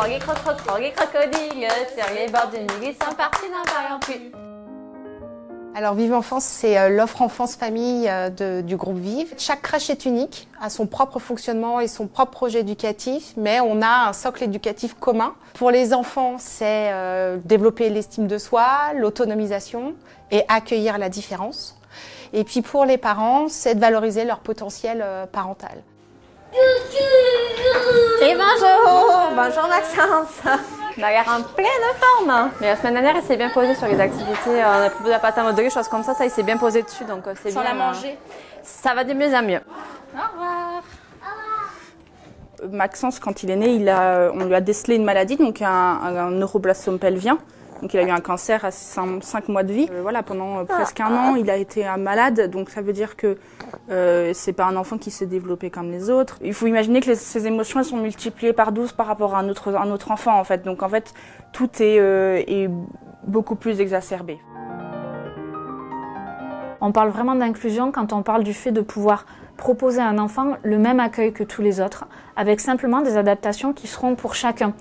Froggy Froggy crocodile, sur les bords d'une île, ils sont partis n'en parlant plus. Alors Vive Enfance, c'est l'offre enfance-famille du groupe Vive. Chaque crèche est unique, a son propre fonctionnement et son propre projet éducatif, mais on a un socle éducatif commun. Pour les enfants, c'est développer l'estime de soi, l'autonomisation et accueillir la différence. Et puis pour les parents, c'est de valoriser leur potentiel parental. Et bonjour! Bonjour Maxence! On a l'air en pleine forme! Mais la semaine dernière, il s'est bien posé sur les activités. On a proposé la pâte à modeler, choses comme ça, il s'est bien posé dessus, donc c'est bien. Sans la manger. Ça va de mieux en mieux. Au revoir! Maxence, quand il est né, on lui a décelé une maladie, donc un neuroblastome pelvien. Donc il a eu un cancer à 5 mois de vie. Voilà, pendant presque un an, il a été malade. Donc ça veut dire que c'est pas un enfant qui s'est développé comme les autres. Il faut imaginer que ses émotions elles sont multipliées par 12 par rapport à un autre enfant en fait. Donc en fait, tout est beaucoup plus exacerbé. On parle vraiment d'inclusion quand on parle du fait de pouvoir proposer à un enfant le même accueil que tous les autres, avec simplement des adaptations qui seront pour chacun.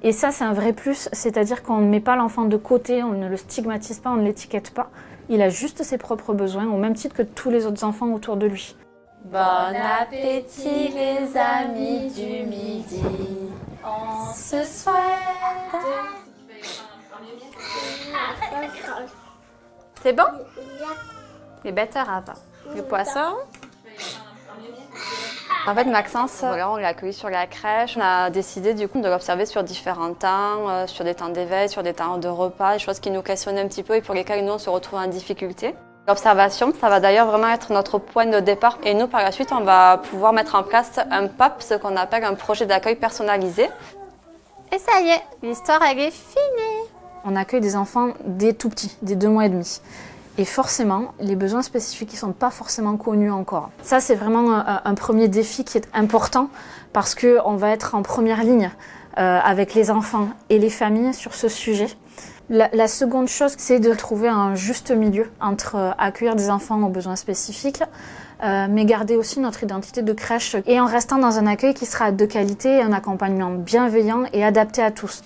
Et ça, c'est un vrai plus, c'est-à-dire qu'on ne met pas l'enfant de côté, on ne le stigmatise pas, on ne l'étiquette pas. Il a juste ses propres besoins, au même titre que tous les autres enfants autour de lui. Bon appétit les amis du midi, on se souhaite. C'est bon? Les betteraves, les poissons. En fait, Maxence, voilà, on l'a accueilli sur la crèche. On a décidé du coup de l'observer sur différents temps, sur des temps d'éveil, sur des temps de repas, des choses qui nous questionnaient un petit peu et pour lesquelles nous on se retrouve en difficulté. L'observation, ça va d'ailleurs vraiment être notre point de départ et nous par la suite on va pouvoir mettre en place un PAP, ce qu'on appelle un projet d'accueil personnalisé. Et ça y est, l'histoire elle est finie. On accueille des enfants dès tout petits, dès 2 mois et demi. Et forcément, les besoins spécifiques ne sont pas forcément connus encore. Ça, c'est vraiment un premier défi qui est important parce qu'on va être en première ligne avec les enfants et les familles sur ce sujet. La seconde chose, c'est de trouver un juste milieu entre accueillir des enfants aux besoins spécifiques, mais garder aussi notre identité de crèche et en restant dans un accueil qui sera de qualité et un accompagnement bienveillant et adapté à tous.